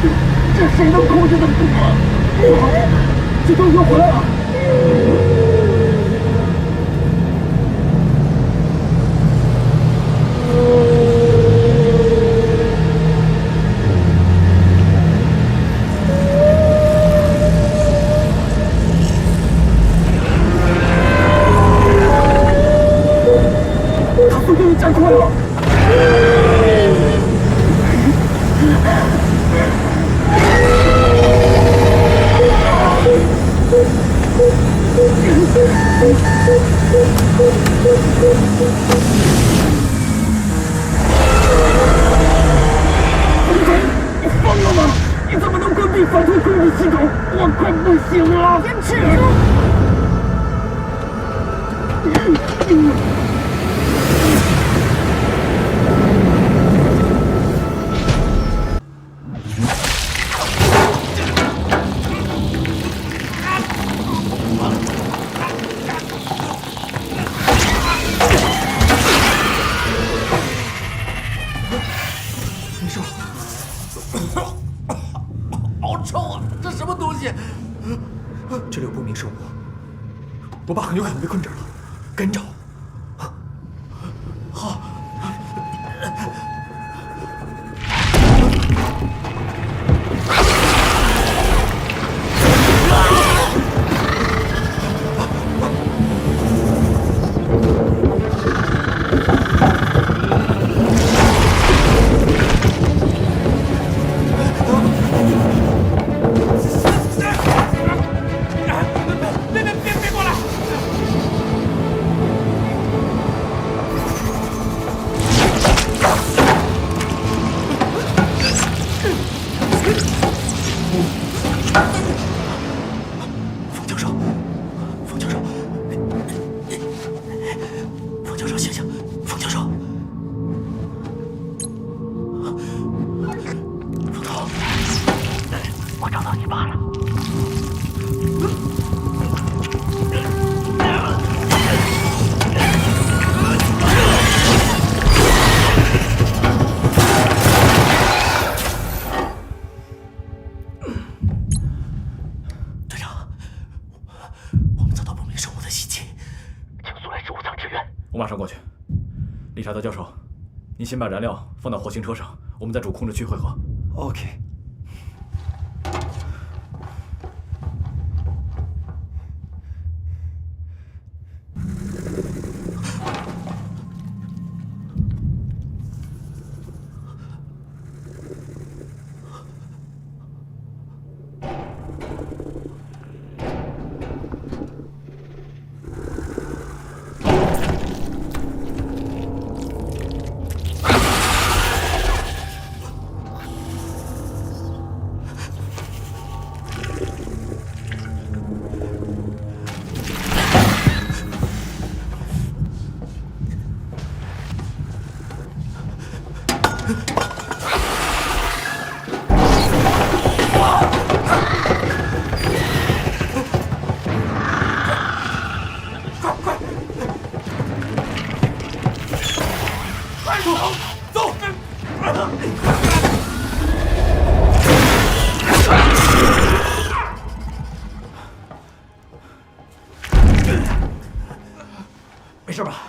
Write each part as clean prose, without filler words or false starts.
这谁能控制得住啊？这都又回来了。他速度加快了。你疯了吗？你怎么能关闭反推攻击系统？我快不行了！坚持住！好臭啊！这什么东西？这里有不明生物，我爸很有可能被困这儿了，赶紧找。好。别过来！冯教授，冯教授，冯教授，醒醒！冯教授，冯头，我找到你爸了。队长，我们找到不明生物的袭击，请速来植物舱支援。我马上过去。理查德教授，您先把燃料放到火星车上，我们在主控制区汇合。OK。没事吧，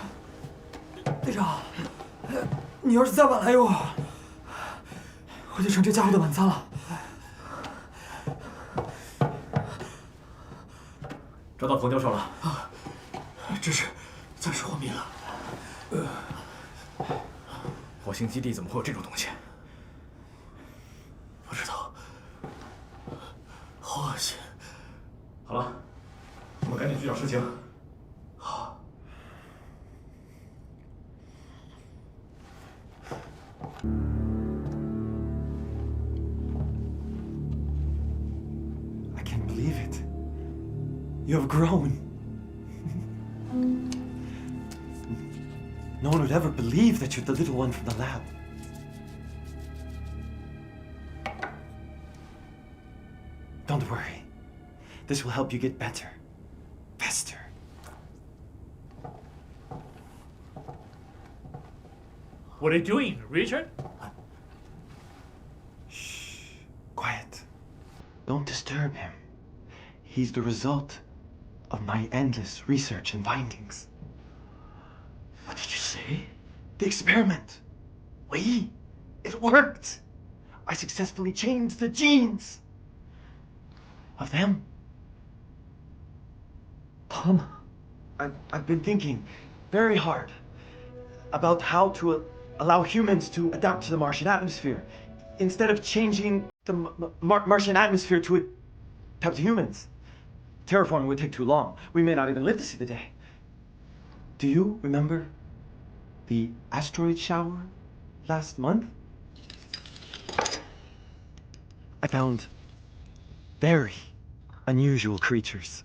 队长？你要是再晚来一会儿，我就成这家伙的晚餐了。找到冯教授了，这是暂时昏迷了。火星基地怎么会有这种东西？不知道，好恶心。好了，我们赶紧去找实情。好。I can't believe it. You have grown. No one would ever believe that you're the little one from the lab. Don't worry. This will help you get better. Faster. What are you doing, Richard? Shh. Quiet. Don't disturb him. He's the result of my endless research and findings. What did you say? The experiment. It worked. I successfully changed the genes of them. 他们 I've been thinking very hard about how to allow humans to adapt to the Martian atmosphere instead of changing the Martian atmosphere to adapt to humans. Terraforming would take too long. We may not even live to see the day. Do you remember the asteroid shower last month? I found very unusual creatures,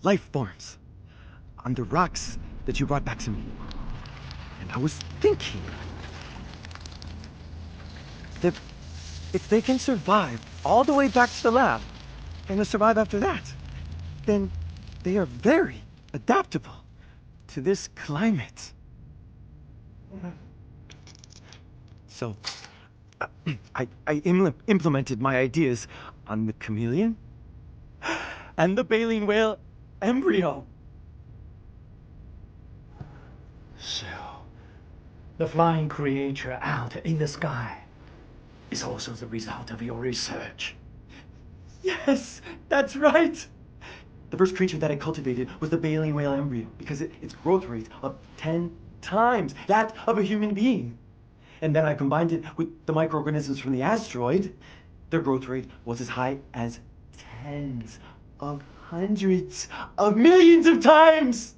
life forms, on the rocks that you brought back to me. And I was thinking that if they can survive all the way back to the lab and to survive after that, then they are very adaptable to this climate. So I implemented my ideas on the chameleon and the baleen whale embryo. So, the flying creature out in the sky is also the result of your research. Yes, that's right. The first creature that I cultivated was the baleen whale embryo because its growth rate of 10 times that of a human being. And then I combined it with the microorganisms from the asteroid. Their growth rate was as high as tens of hundreds of millions of times.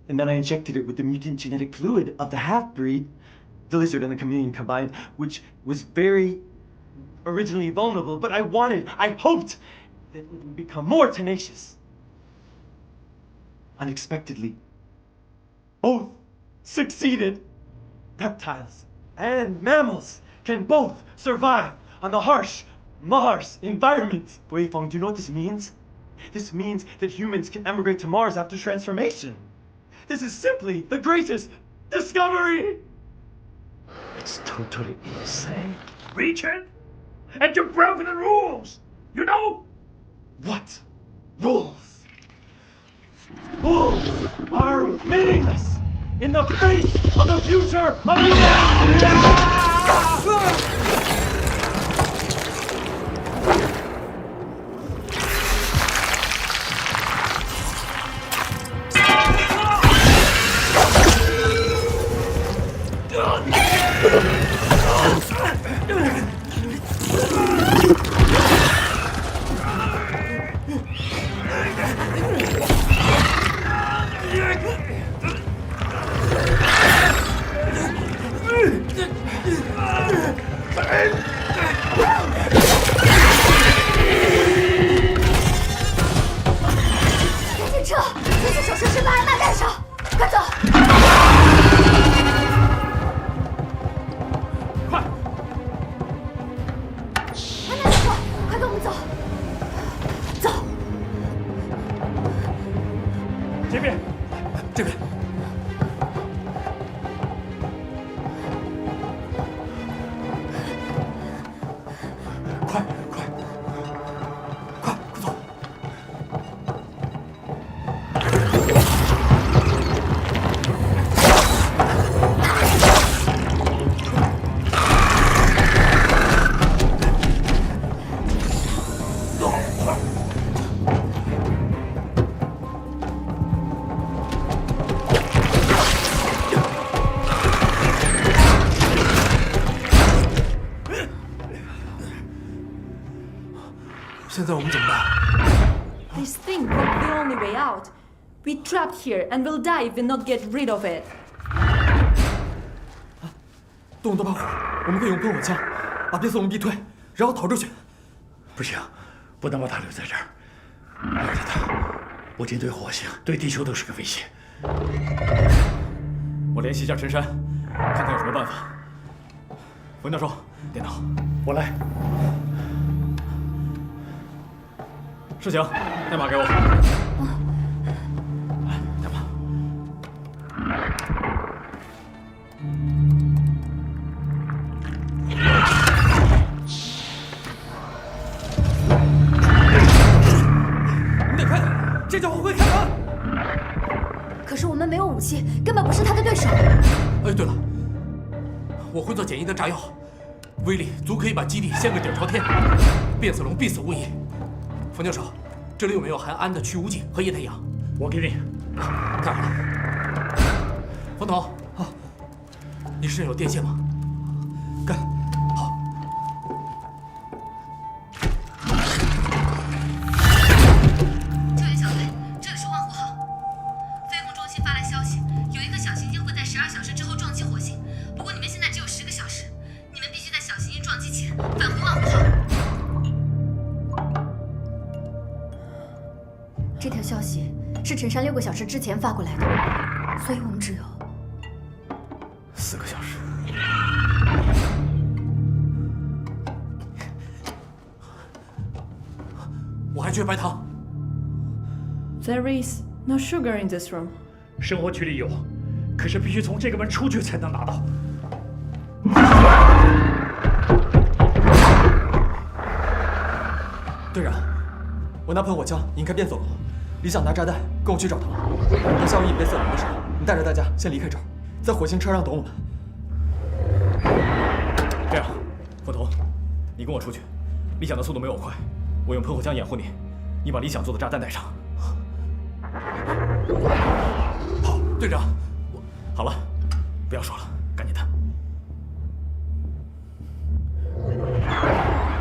And then I injected it with the mutant genetic fluid of the half-breed, the lizard and the chameleon combined, which was very originally vulnerable, but I hoped that it would become more tenacious. Unexpectedly, both succeeded. Reptiles and mammals can both survive on the harsh Mars environment. Weifeng, do you know what this means? This means that humans can emigrate to Mars after transformation. This is simply the greatest discovery! It's totally insane, Richard! And you've broken the rules! You know? What rules? Rules are meaningless in the face of the future of humanity! 赶紧撤！这些手设施把安娜带上，快走！快！安娜教授，快跟我们走！走！这边，这边。快快快走！现在我们怎么办？ This thing won't be the only way out. We're trapped here and we'll die if we not get rid of it. 动动把火，我们可以用喷火枪把变色龙逼退，然后逃出去。不行，不能把他留在这儿。留着他，不仅对火星，对地球都是个威胁。我联系一下陈山，看看有什么办法。冯教授，电脑，我来。事情，代码给我。代码。武器，根本不是他的对手。哎，对了，我会做简易的炸药，威力足可以把基地掀个底朝天，变色龙必死无疑。冯教授，这里有没有含氨的去污剂和液态氧？我给你。太好了。冯总，啊，你身上有电线吗？干，好。救援小队，这里是万湖号。飞控中心发来消息，有一个小行星会在12小时之后撞击火星。不过你们现在只有10个小时，你们必须在小行星撞击前返回万湖号。这条消息是陈山6个小时之前发过来的，所以我们只有4个小时。我还缺白糖。There is no sugar in this room. 生活区里有，可是必须从这个门出去才能拿到。队长，我拿喷火枪引开变色龙，李想拿炸弹，跟我去找他。等下午引变色龙的时候，你带着大家先离开这儿，在火星车上等我们。这样，凤头，你跟我出去。李想的速度没我快，我用喷火枪掩护你，你把李想做的炸弹带上。好，队长，好了，不要说了，赶紧的。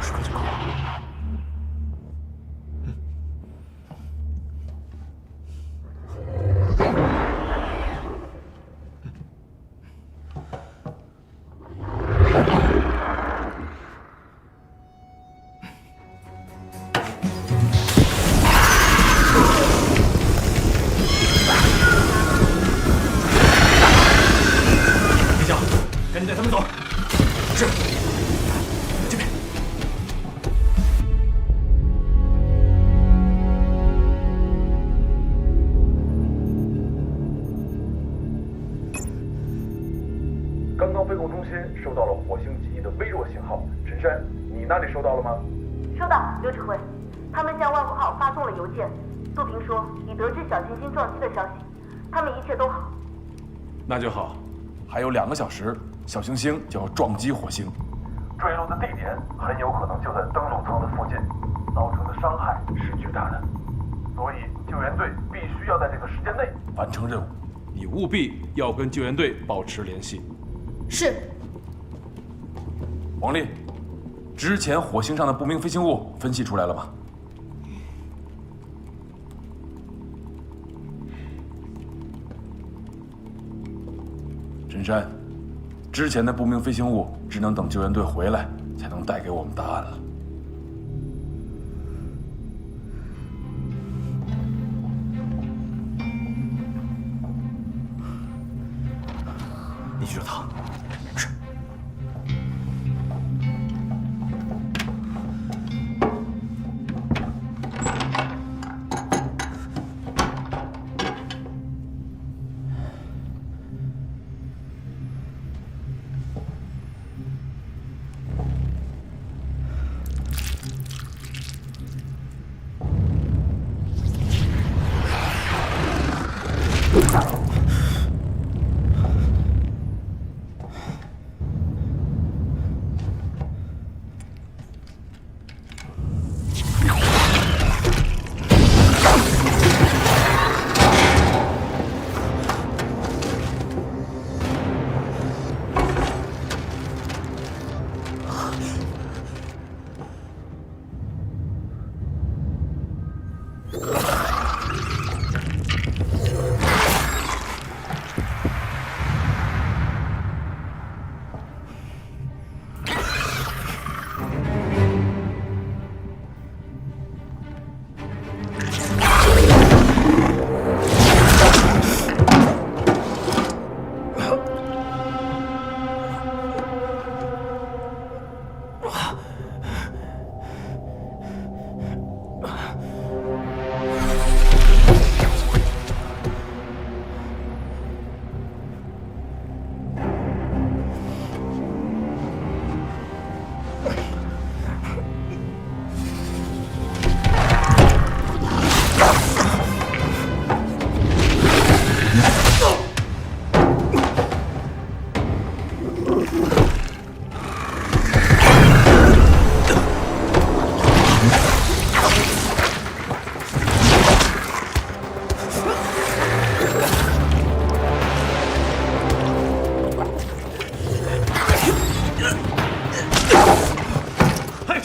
10块就够了。李想，赶紧带他们走。是。这边。刚刚飞控中心收到了火星基地的微弱信号，陈山，你那里收到了吗？收到，刘指挥。他们向万湖号发送了邮件，杜平说已得知小行星撞击的消息，他们一切都好。那就好，还有2个小时，小行星就要撞击火星，坠落的地点很有可能就在登陆舱的附近，造成的伤害是巨大的，所以救援队必须要在这个时间内完成任务。你务必要跟救援队保持联系。是。王丽，之前火星上的不明飞行物分析出来了吗？陈山，之前的不明飞行物只能等救援队回来才能带给我们答案了。你去找他。是。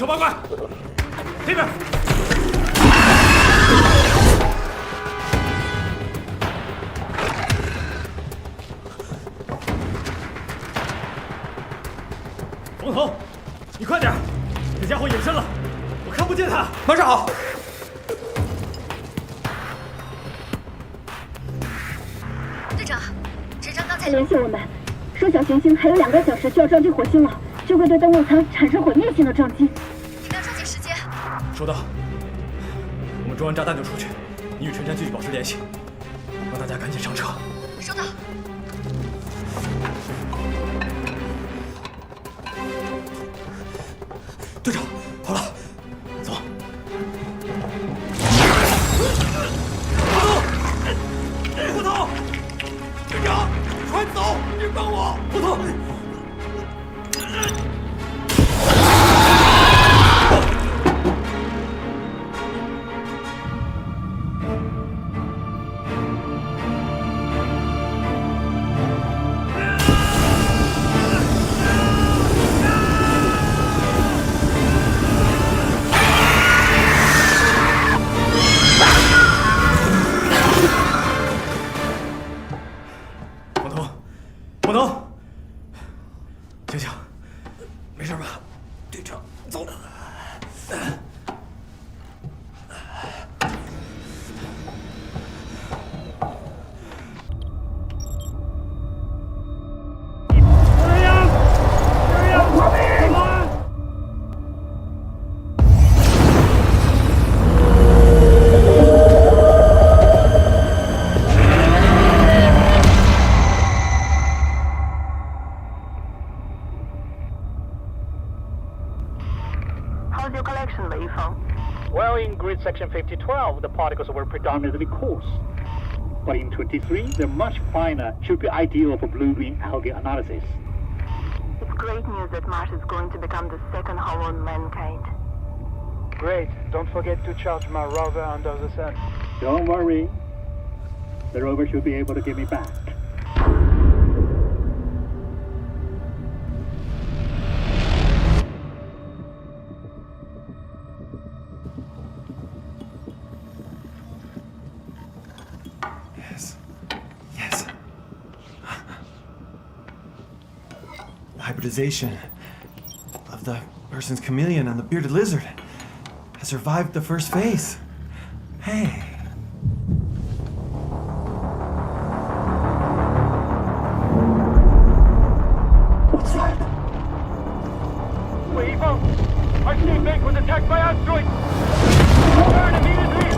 手八怪，这边。冯头，你快点，这家伙隐身了，我看不见他。马上好。队长，陈山刚才联系我们，说小行星还有2个小时就要撞击火星了，就会对登陆舱产生毁灭性的撞击。你们要抓紧时间。收到。我们装完炸弹就出去，你与陈山继续保持联系，让大家赶紧上车。收到。队长，好了，走。胡头，队长，快走！别帮我，胡头。冯头，醒醒，没事吧？队长，走。How's your collection, Wei Feng? Well, in grid section 5012, the particles were predominantly coarse. But in 23, they're much finer, should be ideal for blue-green algae analysis. It's great news that Mars is going to become the second home on mankind. Great. Don't forget to charge my rover under the sun. Don't worry. The rover should be able to get me back. Yes. The hybridization of the person's chameleon and the bearded lizard has survived the first phase. Hey. What's that? Wei Feng! Our state bank was attacked by asteroids! Return immediately!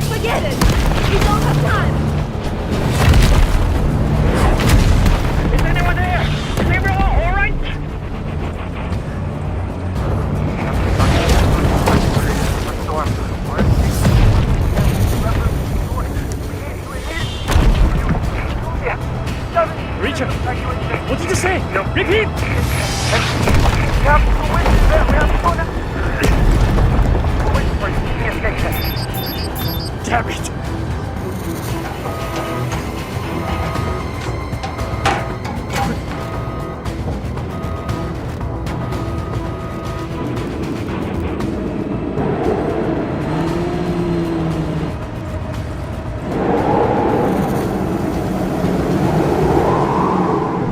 Forget it! We don't have time! Is anyone there? Is everyone alright? Richard, what did you say? Repeat! Damn it!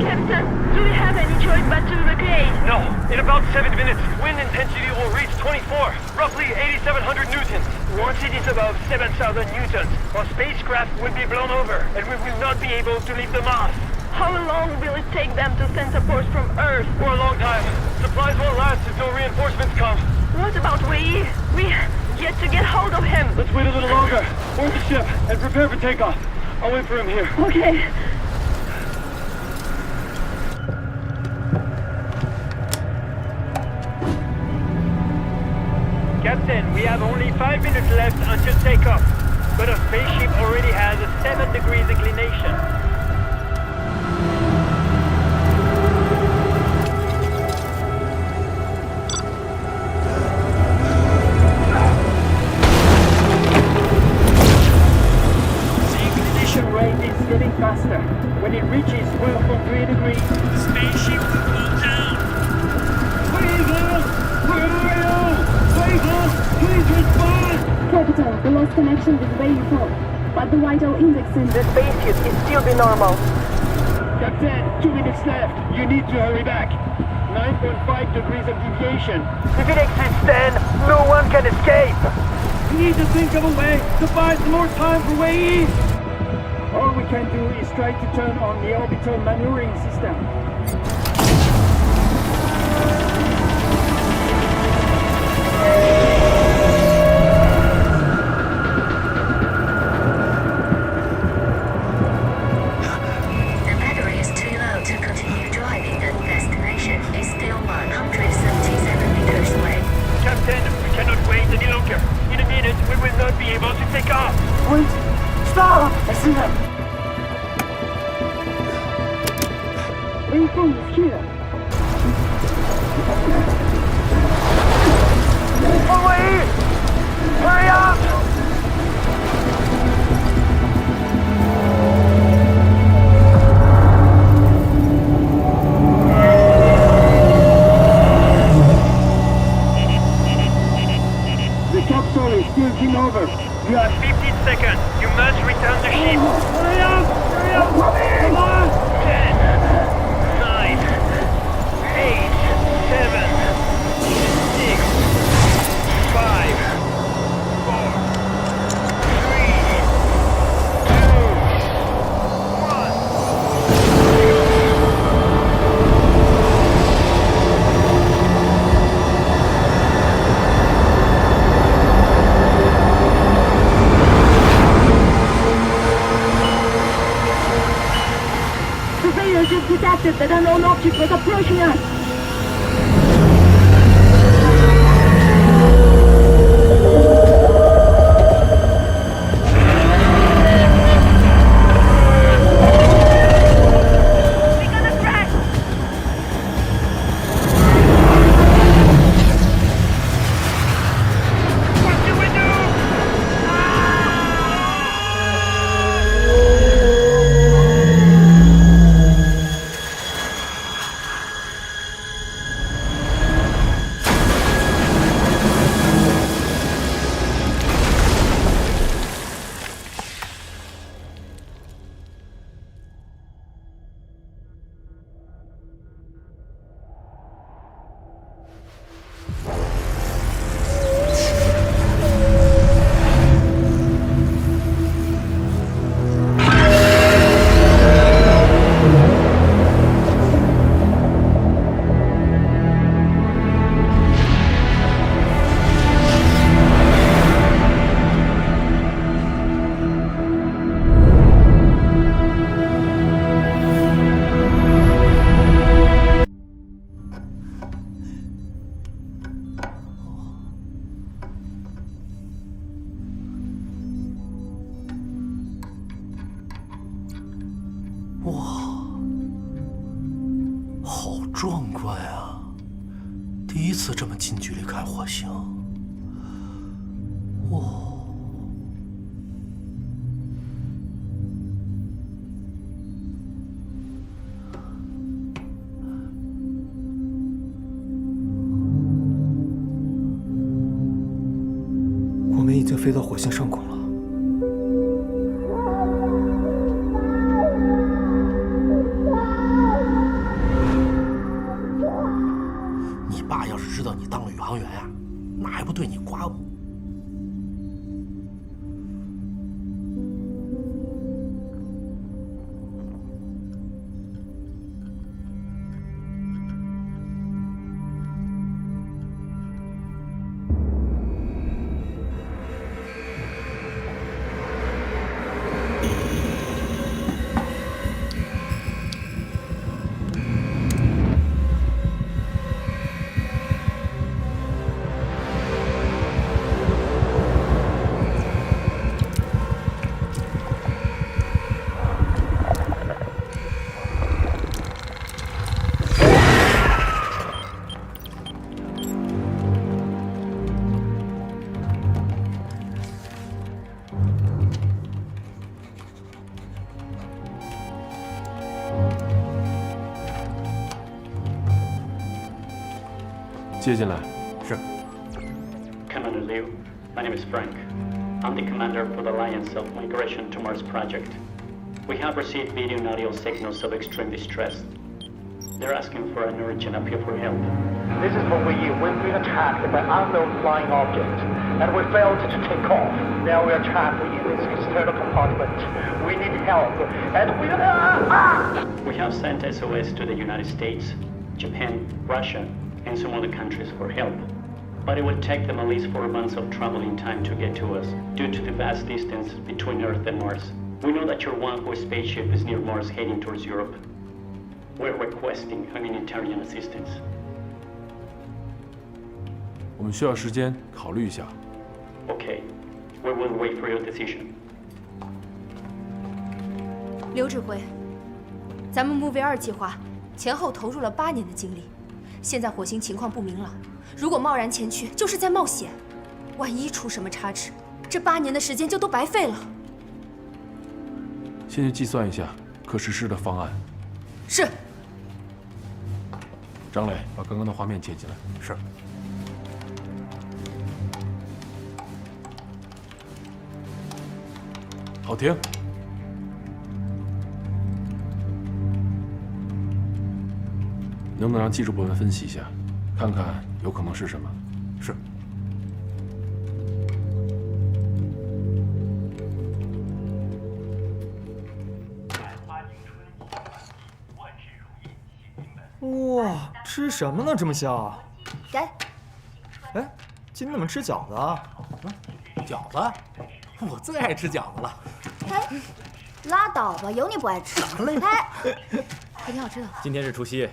Captain, do we have any choice but to evacuate? No. In about 7 minutes, wind intensity will reach 24, roughly 8,700 newtons. Once it is above 7,000 newtons, our spacecraft will be blown over, and we will not be able to leave the Mars. How long will it take them to send support from Earth? For a long time. Supplies won't last until reinforcements come. What about Wei? We yet to get hold of him. Let's wait a little longer. Board the ship and prepare for takeoff. I'll wait for him here. Okay. Captain, we have only 5 minutes left until takeoff, but our spaceship already has a 7 degrees inclination. faster. When it reaches 12.3 degrees, spaceship will blow down. Weasel! Where are you? Weasel, please respond! Capital, we lost connection with Weifel, but the vital index in the spacesuit is still be normal. Captain, 2 minutes left. You need to hurry back. 9.5 degrees of deviation. If it exceeds 10, no one can escape. We need to think of a way to buy some more time for Wei Yi. All we can do is try to turn on the orbital maneuvering system. The battery is too low to continue driving. The destination is still 177 meters away. Captain, we cannot wait any longer. In a minute, we will not be able to take off. Wait! Stop! I see them! Weifel is here. Away! Hurry up! The capsule is tilting over. You have 15 seconds. You must return the ship. Hurry up! Hurry up! Come on! 10, 9, 8, 7, 6, 5, 4, 3, 2, 1. Surveillance has detected that an unknown object was approaching us.哇，好壮观啊！第一次这么近距离看火星。哇！我们已经飞到火星上空了。你爸要是知道你当了宇航员啊，那还不对你刮目？接进来。是。 Commander Liu, my name is Frank. I'm the commander for the Alliance of Migration to Mars project. We have received video and audio signals of extreme distress. They're asking for an urgent appeal for help. This is for Wei Yi. We've been attacked by unknown flying objects, and we failed to take off. Now we are trapped in this external compartment. We need help, and We have sent SOS to the United States, Japan, Russia, and some other countries for help. But it will take them at least 4 months of traveling time to get to us, due to the vast distance between Earth and Mars. We know that your Wanhua spaceship is near Mars heading towards Europe. We're requesting humanitarian assistance. 我们需要时间考虑一下。 Okay, we will wait for your decision. 刘指挥，咱们 Move 2计划前后投入了8年的精力，现在火星情况不明朗，如果贸然前去，就是在冒险。万一出什么差池，这8年的时间就都白费了。先去计算一下可实施的方案。是。张磊，把刚刚的画面接进来。是。 好，停。能不能让技术部门分析一下，看看有可能是什么？是。哇，吃什么呢？这么香？给。哎，今天怎么吃饺子啊？饺子？我最爱吃饺子了。哎，拉倒吧，有你不爱吃。哎，还挺好吃的。今天是除夕。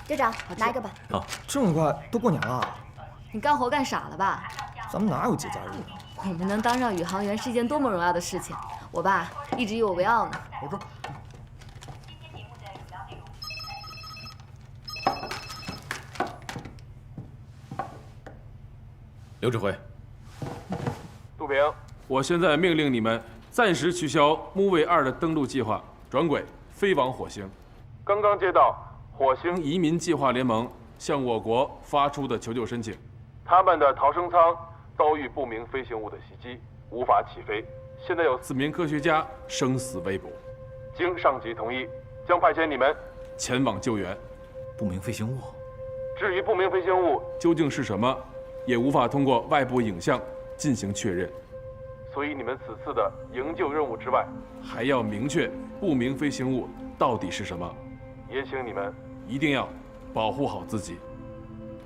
队长，拿一个吧。好，这么快都过年了？你干活干傻了吧？咱们哪有节假日呢？我们能当上宇航员是一件多么荣耀的事情，我爸一直以我为傲呢。我说。 刘指挥，杜平，我现在命令你们暂时取消木卫2的登陆计划，转轨飞往火星。刚刚接到火星移民计划联盟向我国发出的求救申请，他们的逃生舱遭遇不明飞行物的袭击，无法起飞。现在有4名科学家生死未卜，经上级同意，将派遣你们前往救援。不明飞行物？至于不明飞行物究竟是什么？ 也无法通过外部影像进行确认，所以你们此次的营救任务之外，还要明确不明飞行物到底是什么。也请你们一定要保护好自己。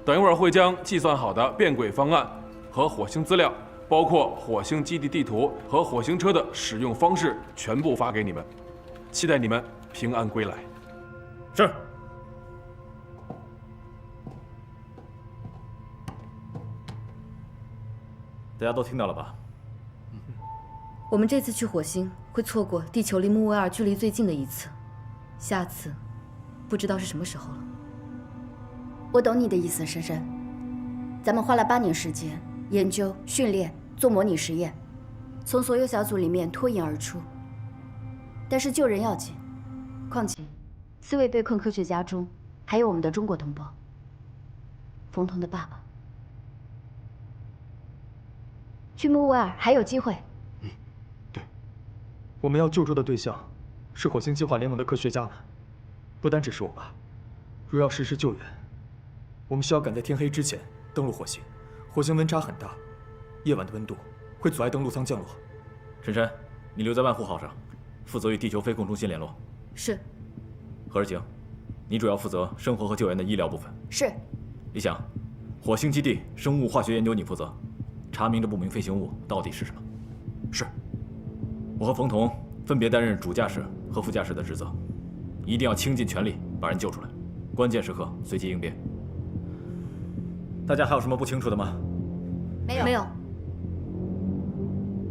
等一会儿会将计算好的变轨方案和火星资料，包括火星基地地图和火星车的使用方式，全部发给你们。期待你们平安归来。是。 大家都听到了吧？我们这次去火星会错过地球离木卫2距离最近的一次，下次不知道是什么时候了。我懂你的意思，珊珊。咱们花了8年时间研究、训练、做模拟实验，从所有小组里面脱颖而出。但是救人要紧，况且4位被困科学家中还有我们的中国同胞，冯彤的爸爸。 去木卫2还有机会。对，我们要救助的对象是火星计划联盟的科学家们，不单只是我爸。若要实施救援，我们需要赶在天黑之前登陆火星。火星温差很大，夜晚的温度会阻碍登陆舱降落。陈珊，你留在万户号上，负责与地球飞控中心联络。是。何日晴，你主要负责生活和救援的医疗部分。是。李想，火星基地生物化学研究你负责。 查明这不明飞行物到底是什么？是。我和冯彤分别担任主驾驶和副驾驶的职责，一定要倾尽全力把人救出来，关键时刻随机应变。大家还有什么不清楚的吗？没有。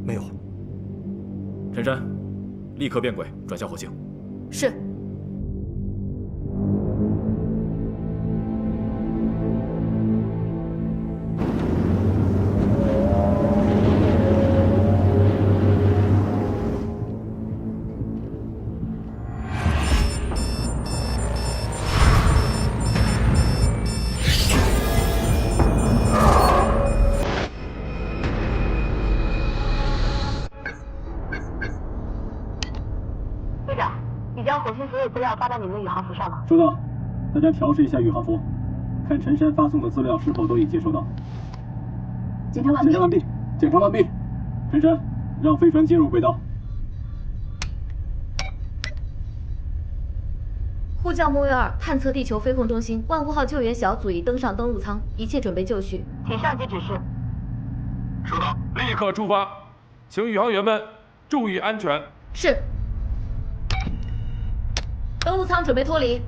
没有。陈珊，立刻变轨转向火星。是。号发到你们的宇航服上了。收到，大家调试一下宇航服，看陈山发送的资料是否都已接收到。检查完毕。检查完毕。陈山，让飞船进入轨道。呼叫木卫2，探测地球飞控中心，万户号救援小组已登上登陆舱，一切准备就绪。请上级指示。收到，立刻出发，请宇航员们注意安全。是。登陆舱准备脱离。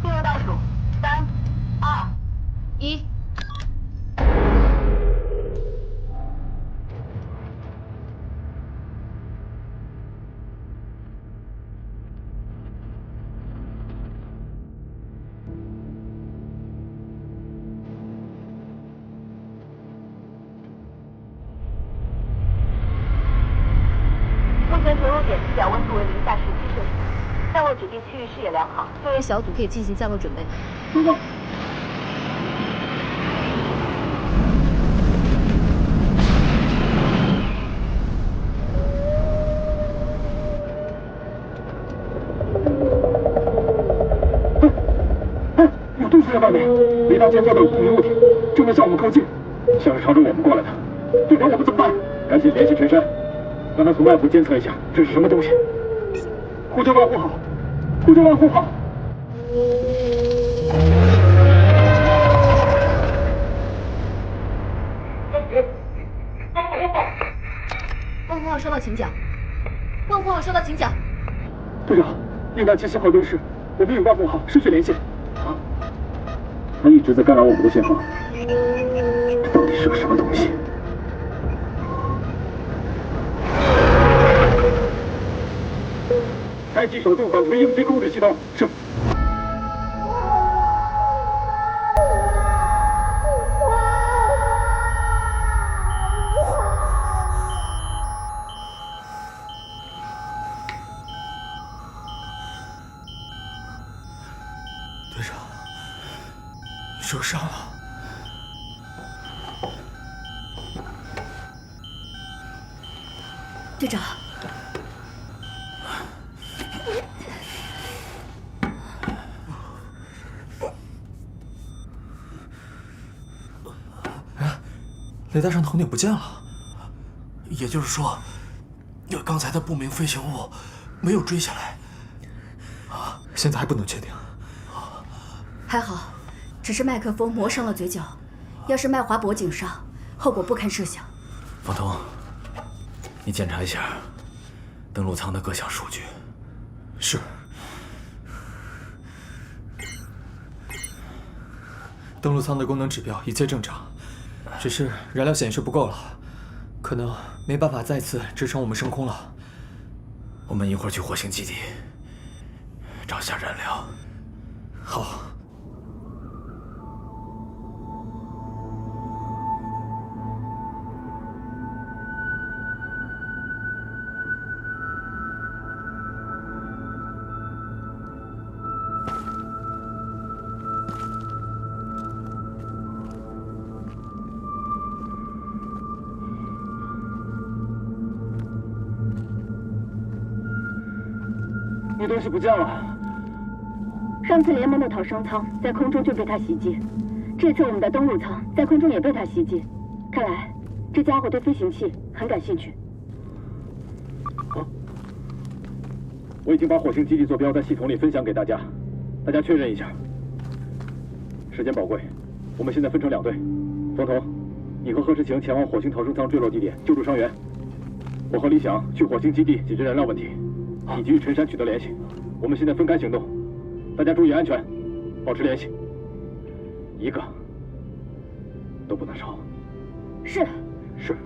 进入倒数，3、2、1。目前着陆点地表温度为零下17摄氏度，降落指定区域视野良好，救援小组可以进行降落准备。收到。有东西在外面，雷达监测到有不明物体，正在向我们靠近，像是朝着我们过来的。队长，我们怎么办？赶紧联系陈山，让他从外部监测一下这是什么东西。呼叫万户号，呼叫万户号。万户号收到，请讲。万户号收到，请讲。队长，应答7信号丢失，我们与万户号失去联系。啊？他一直在干扰我们的信号，这到底是个什么东西？开启手动反回应飞控制系统，是。队长，你受伤了。队长。雷达上头顶不见了，也就是说，刚才的不明飞行物没有追下来。现在还不能确定。还好，只是麦克风磨伤了嘴角，要是麦划脖颈上，后果不堪设想。方彤，你检查一下登陆舱的各项数据。是。登陆舱的功能指标一切正常。只是燃料显示不够了，可能没办法再次支撑我们升空了。我们一会儿去火星基地找下燃料。好。你东西不见了。上次联盟的逃生舱在空中就被他袭击，这次我们的登陆舱在空中也被他袭击，看来这家伙对飞行器很感兴趣。我已经把火星基地坐标在系统里分享给大家，大家确认一下。时间宝贵，我们现在分成2队，冯彤，你和贺世晴前往火星逃生舱坠落地点救助伤员，我和李想去火星基地解决燃料问题，以及与陈山取得联系。我们现在分开行动，大家注意安全，保持联系，一个都不能少。是。是。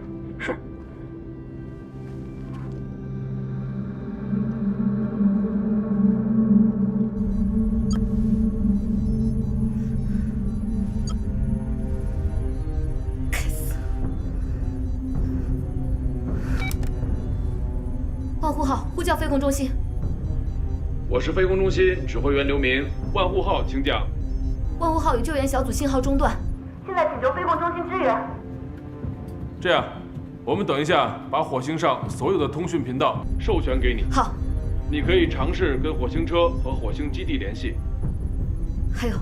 万户号，呼叫飞控中心。我是飞控中心指挥员刘明，万户号，请讲。万户号与救援小组信号中断，现在请求飞控中心支援。这样，我们等一下把火星上所有的通讯频道授权给你。好。你可以尝试跟火星车和火星基地联系。还有，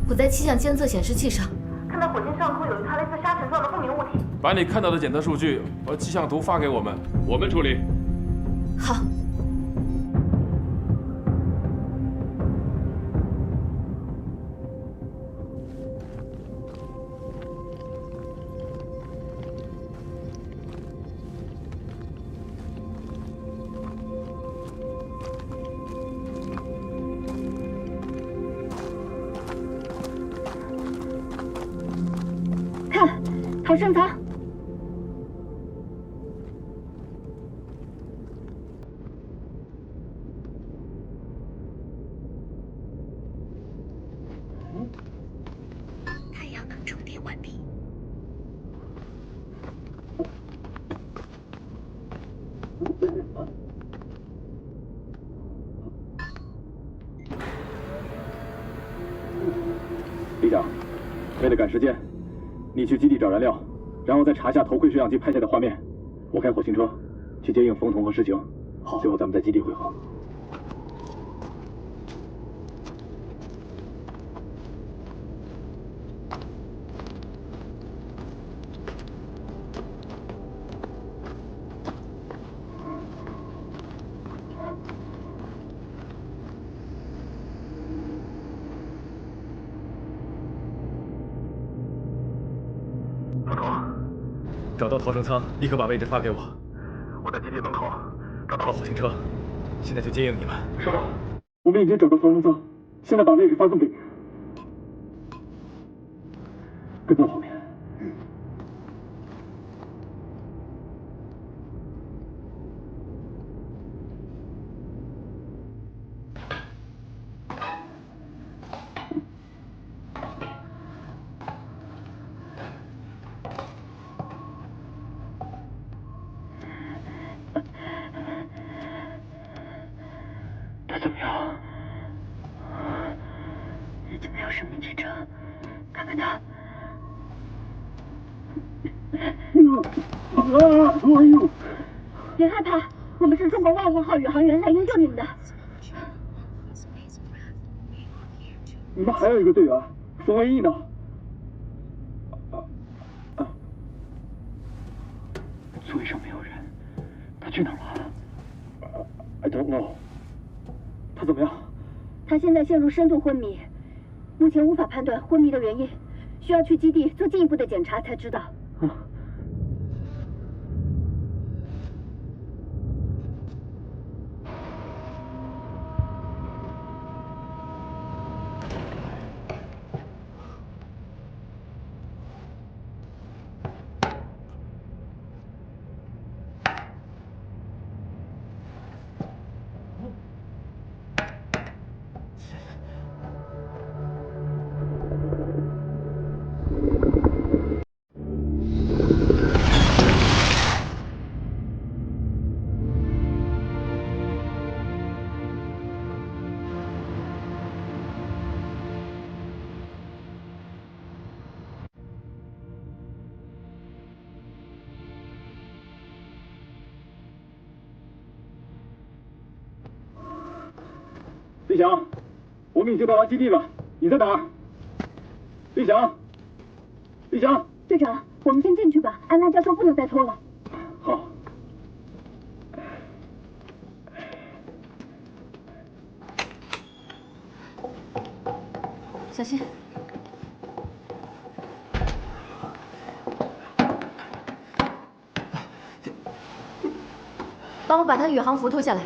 我在气象监测显示器上看到火星上空有一团类似沙尘状的不明物体。把你看到的检测数据和气象图发给我们，我们处理。好。逃生舱。太阳能充电完毕。李长，为了赶时间，你去基地找燃料，然后再查下头盔摄像机拍下的画面。我开火星车去接应冯童和石晴，好，最后咱们在基地会合。找到逃生舱，立刻把位置发给我。我在基地门口找到火星车，现在就接应你们。收到。我们已经找到逃生舱，现在把位置发送给你。跟在后面。他怎么样？已经没有生命支撑，看看他。别害怕，我们是中国万户号宇航员来营救你们的。你们还有一个队员，冯文义呢？座位上没有人，他去哪儿了？I don't know。他怎么样？他现在陷入深度昏迷，目前无法判断昏迷的原因，需要去基地做进一步的检查才知道。李翔，我们已经到达基地了，你在哪儿？李翔，李翔，队长，我们先进去吧，安娜教授不能再拖了。好。小心。帮我把他宇航服脱下来。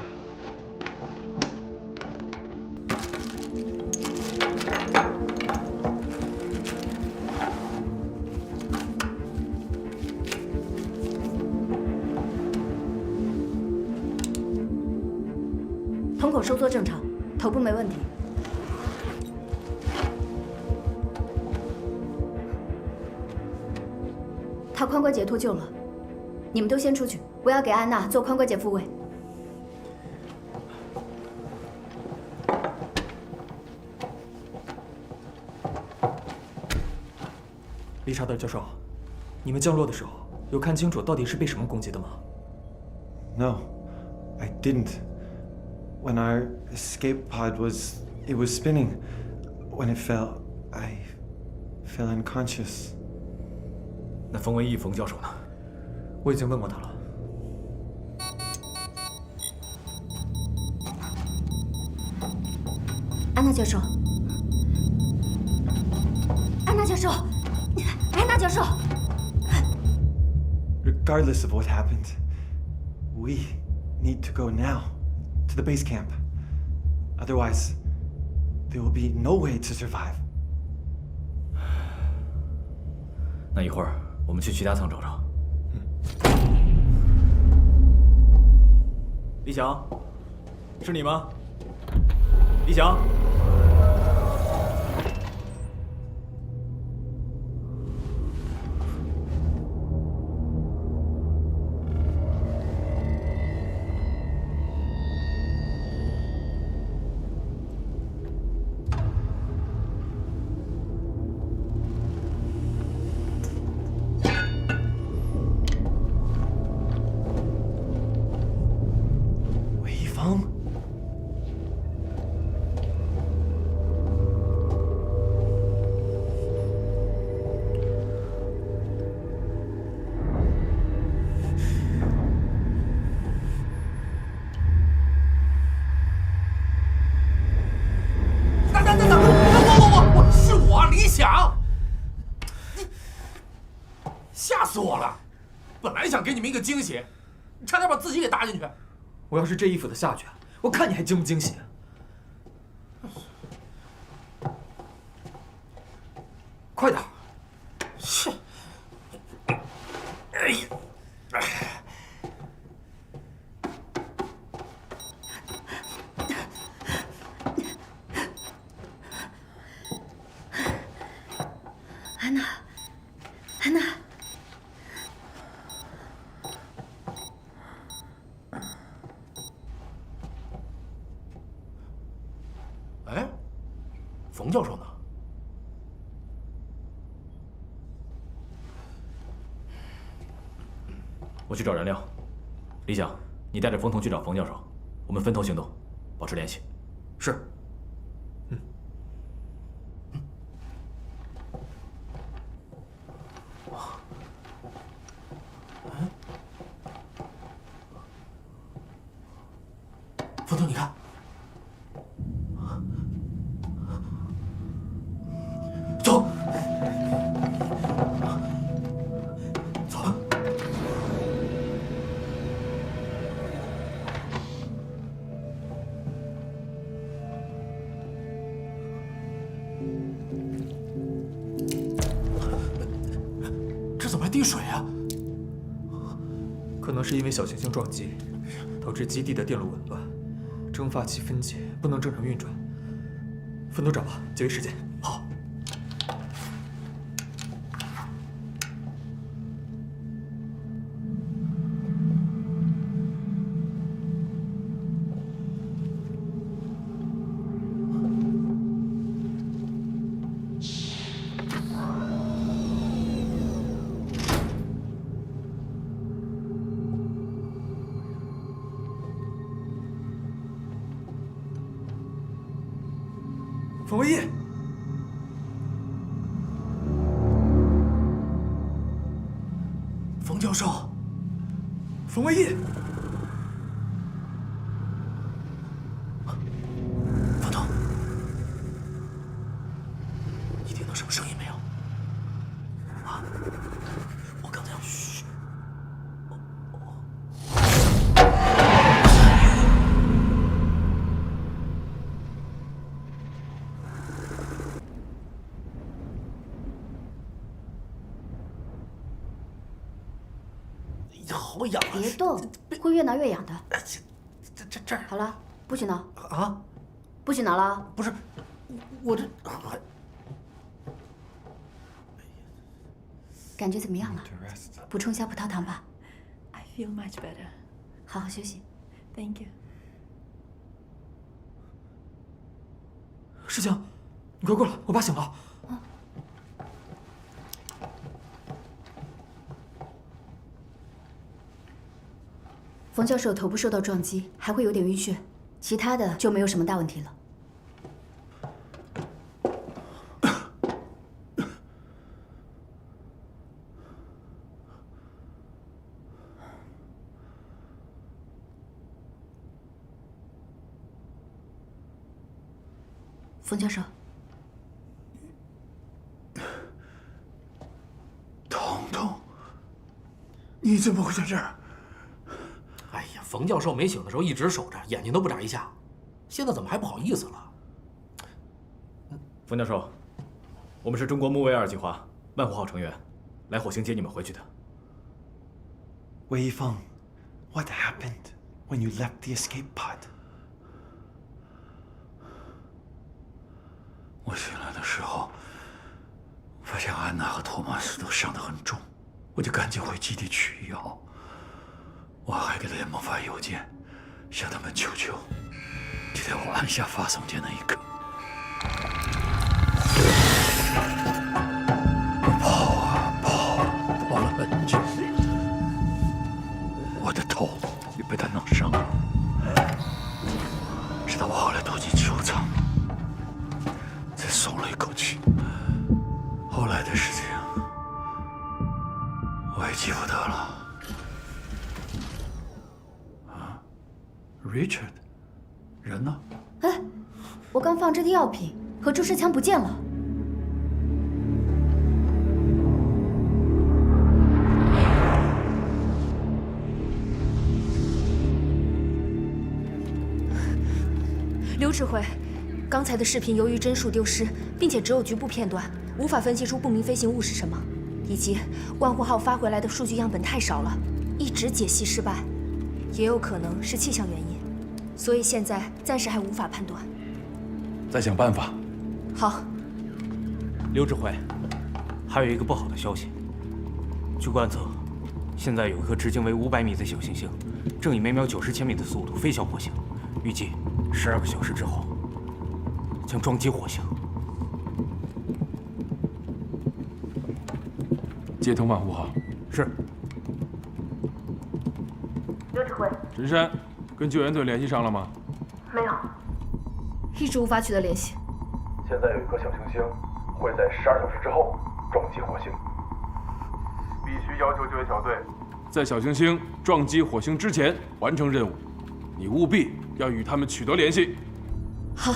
瞳孔收缩正常，头部没问题。他髋关节脱臼了，你们都先出去，我要给安娜做髋关节复位。理查德教授，你们降落的时候有看清楚到底是被什么攻击的吗 No, I didn't. when our escape pod was spinning. When it fell, I fell unconscious. 那冯文义冯教授呢？我已经问过他了。安娜教授，安娜教授，安娜教授。Regardless of what happened, we need to go now to the base camp. Otherwise, there will be no way to survive. 那一会儿我们去其他舱找找。李想，是你吗？李想。 吓死我了！本来想给你们一个惊喜，差点把自己给搭进去。我要是这衣服的下去，我看你还惊不惊喜？快点！是。哎呀！安娜，安娜。 哎，冯教授呢？我去找燃料。李想，你带着冯彤去找冯教授，我们分头行动，保持联系。是。冯彤，你看。 走，走吧。这怎么还滴水啊？可能是因为小行星撞击，导致基地的电路紊乱，蒸发器分解，不能正常运转。分头找吧，节约时间。好。 冯文义，冯教授，冯文义，冯彤，你听到什么声音没有？啊，我刚才嘘。 好痒啊！别动，会越挠越痒的。这儿。好了，不许挠。啊？不许挠了。不是，我这感觉怎么样了？补充下葡萄糖吧。 I feel much better. 好好休息。 Thank you. 世情，你快过来，我爸醒了。 冯教授头部受到撞击，还会有点晕眩。其他的就没有什么大问题了。冯教授，彤彤，你怎么会在这儿？哎呀，冯教授没醒的时候一直守着，眼睛都不眨一下，现在怎么还不好意思了？冯教授，我们是中国木卫二计划万户号成员，来火星接你们回去的。魏一峰 ，What happened when you left the escape pod？我醒来的时候，发现安娜和托马斯都伤得很重，我就赶紧回基地取药。我还给联盟发邮件，向他们求救。就在我按下发送键那一刻，我跑啊跑，跑了很久，我的头也被他弄伤了。直到我后来躲进储物舱，才松了一口气。后来的事情我也记不得了。啊 ，Richard， 人呢？哎，我刚放置的药品和注射枪不见了。刘指挥，刚才的视频由于帧数丢失，并且只有局部片段，无法分析出不明飞行物是什么，以及万户号发回来的数据样本太少了，一直解析失败，也有可能是气象原因，所以现在暂时还无法判断。再想办法。好。刘指挥，还有一个不好的消息，据观测，现在有一颗直径为500米的小行星，正以每秒90千米的速度飞向火星，预计12个小时之后将撞击火星。接通万户号。是。刘指挥，陈山，跟救援队联系上了吗？没有，一直无法取得联系。现在有一颗小行星会在12小时之后撞击火星，必须要求救援小队在小行星撞击火星之前完成任务，你务必要与他们取得联系。好。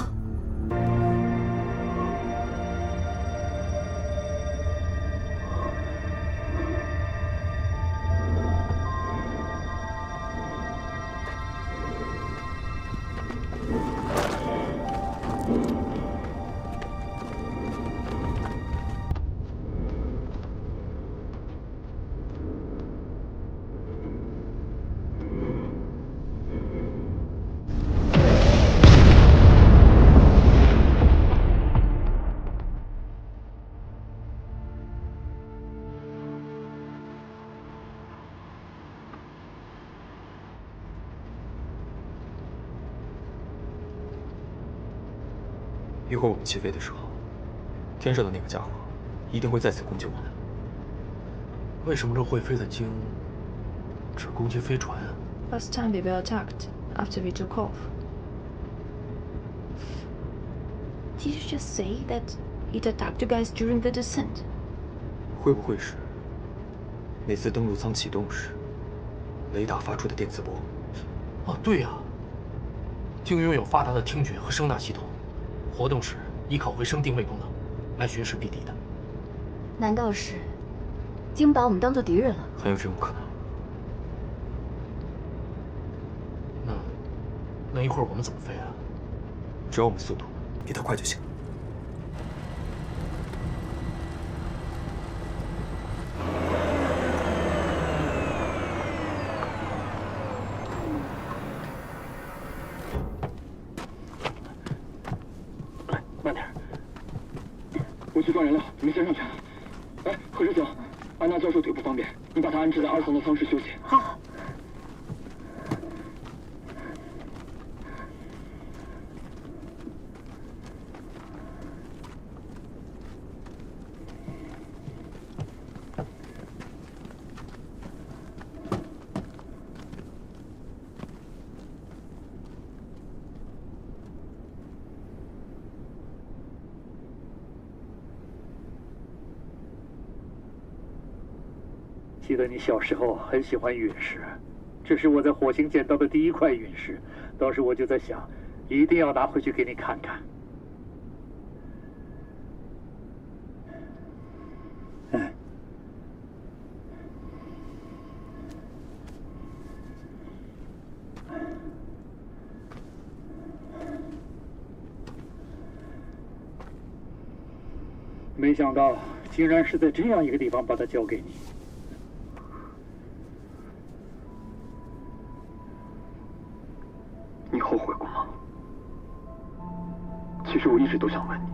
一会儿我们起飞的时候，天上的那个家伙一定会再次攻击我们。为什么这会飞的鲸只攻击飞船啊 Last time we were attacked after we took off. Did you just say that it attacked you guys during the descent? 会不会是那次登陆舱启动时雷达发出的电磁波？哦，对呀，鲸拥有发达的听觉和声纳系统，活动时依靠回声定位功能来寻食敌敌的。难道是鲸把我们当做敌人了？很有这种可能。那一会儿我们怎么飞啊？只要我们速度比它快就行。慢点，我去抓人了，你们先上去。哎，何志行，安娜教授腿不方便，你把她安置在2层的舱室休息。好。记得你小时候很喜欢陨石，这是我在火星捡到的第一块陨石，当时我就在想，一定要拿回去给你看看。没想到竟然是在这样一个地方把它交给你。你后悔过吗？其实我一直都想问你，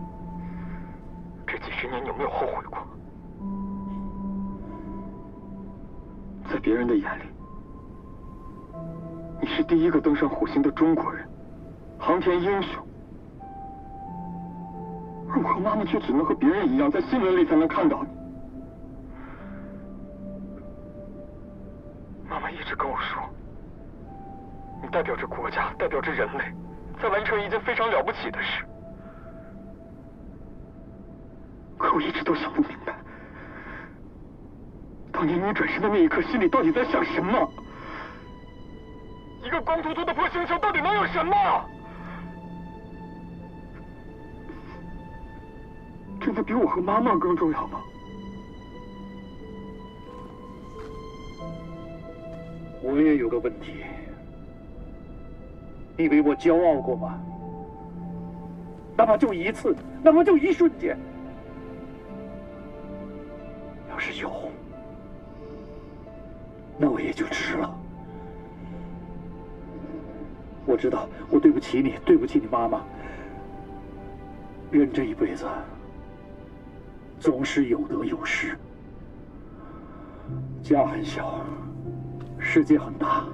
这几十年你有没有后悔过？在别人的眼里，你是第一个登上火星的中国人，航天英雄。而我和妈妈却只能和别人一样，在新闻里才能看到你。妈妈一直跟我说，你代表着国家，代表着人类，在完成一件非常了不起的事。可我一直都想不明白，当年你转身的那一刻，心里到底在想什么？一个光秃秃的破星球到底能有什么？真的比我和妈妈更重要吗？我也有个问题，你为我骄傲过吗？哪怕就一次，哪怕就一瞬间。要是有，那我也就值了。我知道我对不起你，对不起你妈妈。人这一辈子总是有得有失，家很小，世界很大，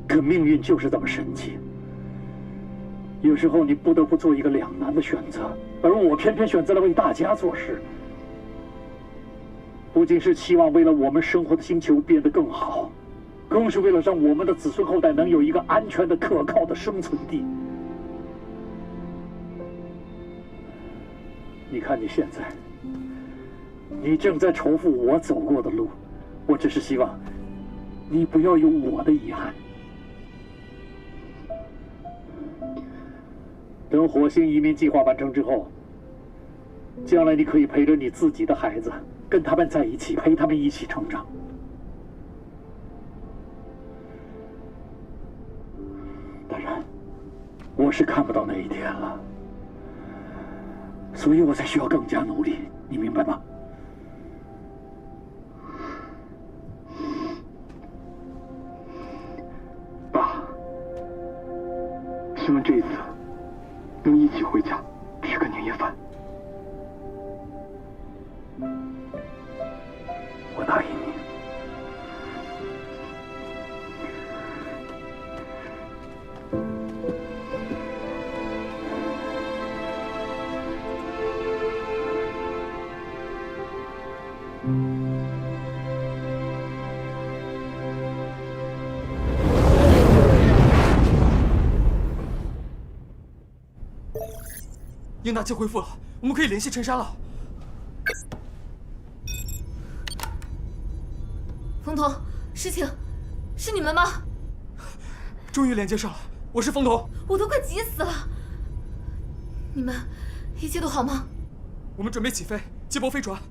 可命运就是这么神奇。有时候你不得不做一个两难的选择，而我偏偏选择了为大家做事，不仅是期望为了我们生活的星球变得更好，更是为了让我们的子孙后代能有一个安全的、可靠的生存地。你看你现在，你正在重复我走过的路，我只是希望你不要有我的遗憾。等火星移民计划完成之后，将来你可以陪着你自己的孩子，跟他们在一起，陪他们一起成长。当然，我是看不到那一天了。所以我才需要更加努力，你明白吗？爸，希望这一次能一起回家吃个年夜饭。我答应你。英达机恢复了，我们可以联系陈山了。冯童，事情是你们吗？终于连接上了，我是冯童。我都快急死了。你们一切都好吗？我们准备起飞，接驳飞船。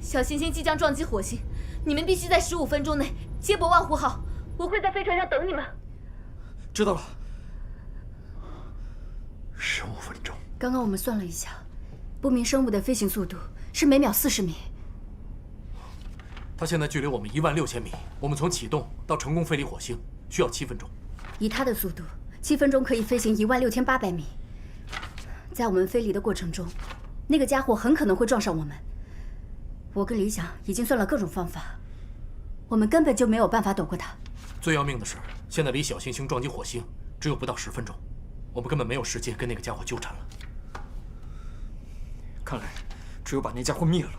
小行星即将撞击火星，你们必须在15分钟内接驳万湖号。我会在飞船上等你们。知道了。15分钟。刚刚我们算了一下，不明生物的飞行速度是每秒40米。它现在距离我们16000米，我们从启动到成功飞离火星需要7分钟。以它的速度，7分钟可以飞行16800米。在我们飞离的过程中，那个家伙很可能会撞上我们。我跟李想已经算了各种方法，我们根本就没有办法躲过它。最要命的是，现在离小行星撞击火星只有不到10分钟，我们根本没有时间跟那个家伙纠缠了。看来，只有把那家伙灭了，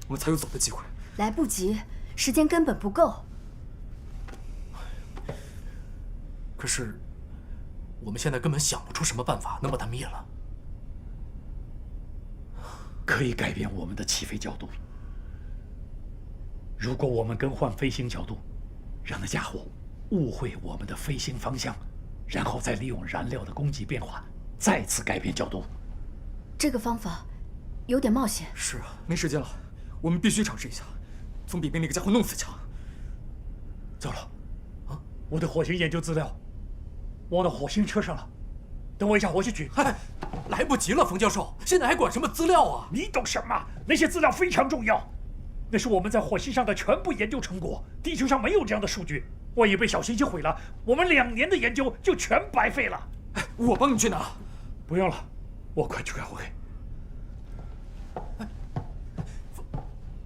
我们才有走的机会。来不及，时间根本不够。可是，我们现在根本想不出什么办法能把它灭了。可以改变我们的起飞角度。如果我们更换飞行角度，让那家伙误会我们的飞行方向，然后再利用燃料的供给变化，再次改变角度，这个方法有点冒险。是啊，没时间了，我们必须尝试一下，总比被那个家伙弄死强。糟了，我的火星研究资料忘到火星车上了，等我一下回去取。嗨，来不及了，冯教授，现在还管什么资料啊？你懂什么？那些资料非常重要。那是我们在火星上的全部研究成果，地球上没有这样的数据。万一被小行星毁了，我们2年的研究就全白费了。我帮你去拿。不用了，我快去开会。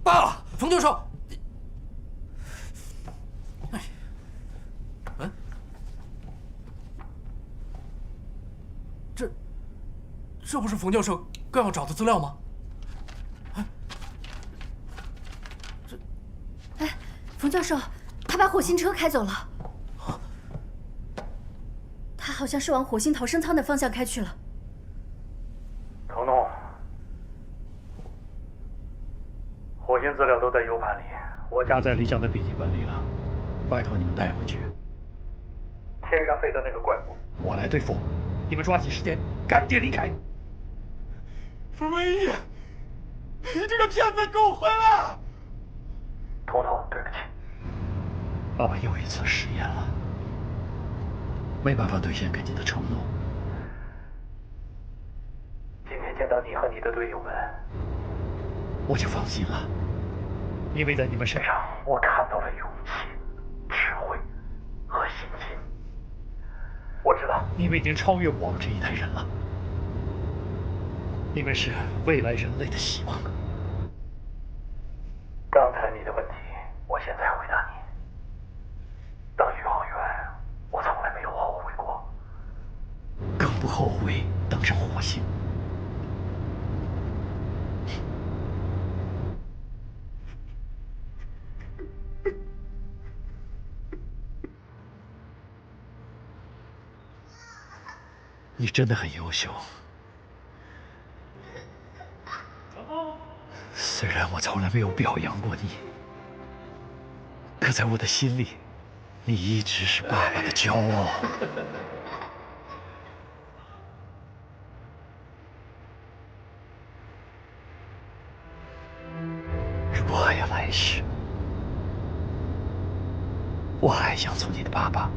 爸，冯教授。这不是冯教授刚要找的资料吗？冯教授，他把火星车开走了。他好像是往火星逃生舱的方向开去了。彤彤，火星资料都在 U 盘里，我夹在李想的笔记本里了。拜托你们带回去。天上飞的那个怪物，我来对付。你们抓紧时间，赶紧离开。冯文义，你这个骗子给我回来！彤彤，对不起，爸爸又一次食言了，没办法兑现给你的承诺。今天见到你和你的队友们，我就放心了，因为在你们身上我看到了勇气、智慧和信心。我知道你们已经超越我们这一代人了，你们是未来人类的希望。刚才你的问题，我现在回答你。当宇航员，我从来没有后悔过，更不后悔登上火星。你真的很优秀，虽然我从来没有表扬过你，可在我的心里，你一直是爸爸的骄傲。如果还有来世，我还想做你的爸爸。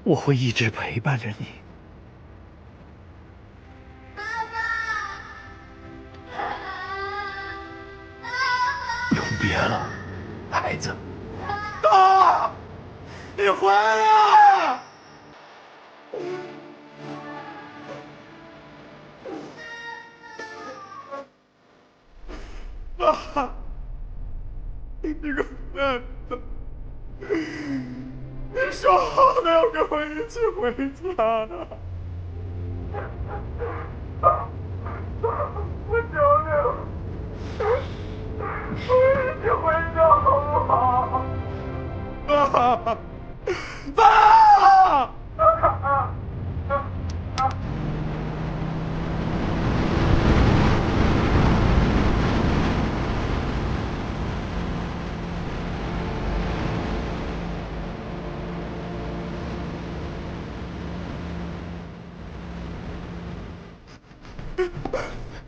我会一直陪伴着你。永别了，孩子。爸，你回来！爸，你这个骗子！你说好的要跟我一起回家的，我求你了，我一起回家好不好？爸，爸！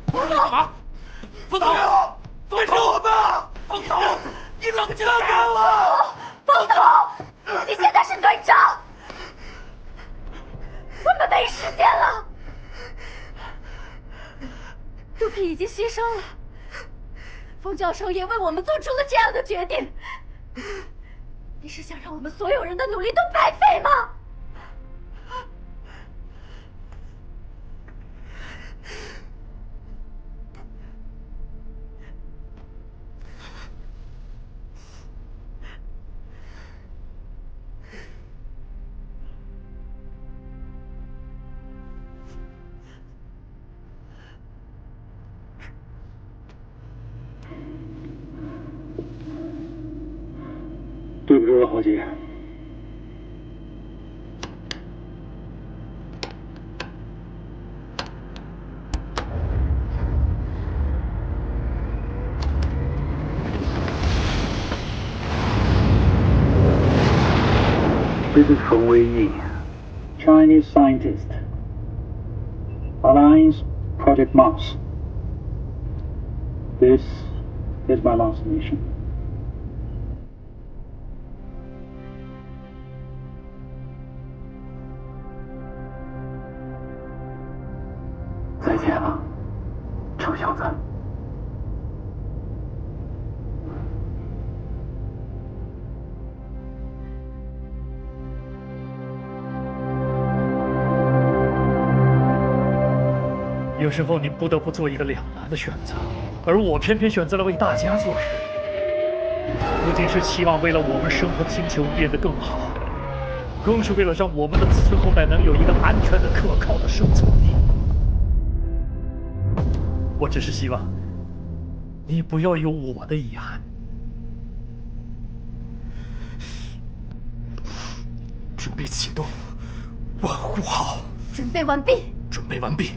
冯总干嘛？冯总，放开我爸！冯总，你冷静点！冯总，你现在是队长，我们没时间了。杜平已经牺牲了，冯教授也为我们做出了这样的决定。你是想让我们所有人的努力都白费吗？对不住了，伙计。This is Feng Weiyi, Chinese scientist. Alliance Project Mars. This is my last mission. 再见了，臭小子。有时候你不得不做一个两难的选择，而我偏偏选择了为大家做事，不仅是期望为了我们生活的星球变得更好，更是为了让我们的子孙后代能有一个安全的、可靠的生存地。我只是希望你不要有我的遗憾。准备启动，万户号。准备完毕。准备完毕。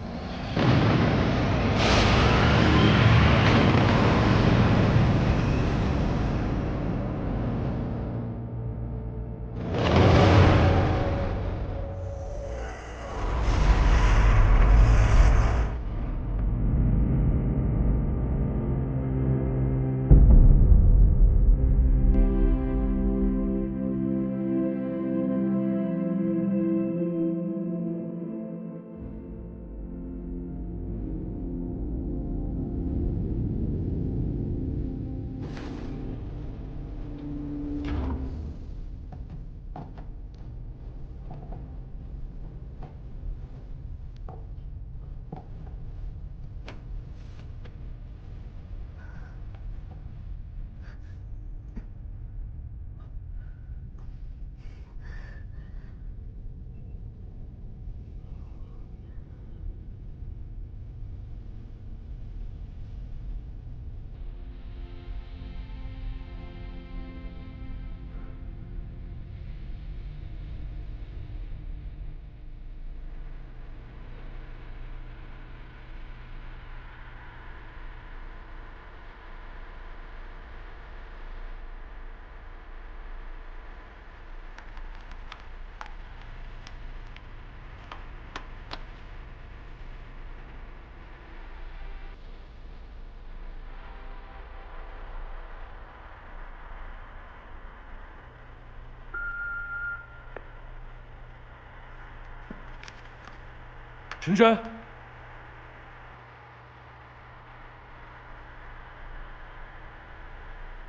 陈山，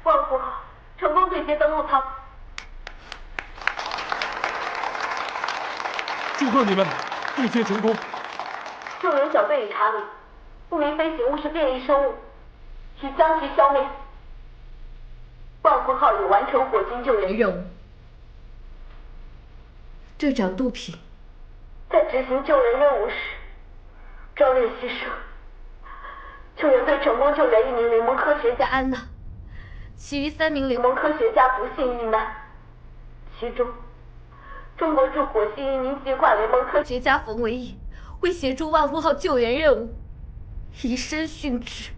万户号成功对接登陆舱。祝贺你们对接成功！救援小队已查明，不明飞行物是变异生物，已将其消灭。万户号已完成火星救援任务。队长杜平。 在执行救援任务时，壮烈牺牲。救援队成功救援1名联盟科学家安娜，其余3名联盟科学家不幸遇难。其中，中国驻火星移民计划联盟科学家冯维义为协助万户号救援任务，以身殉职。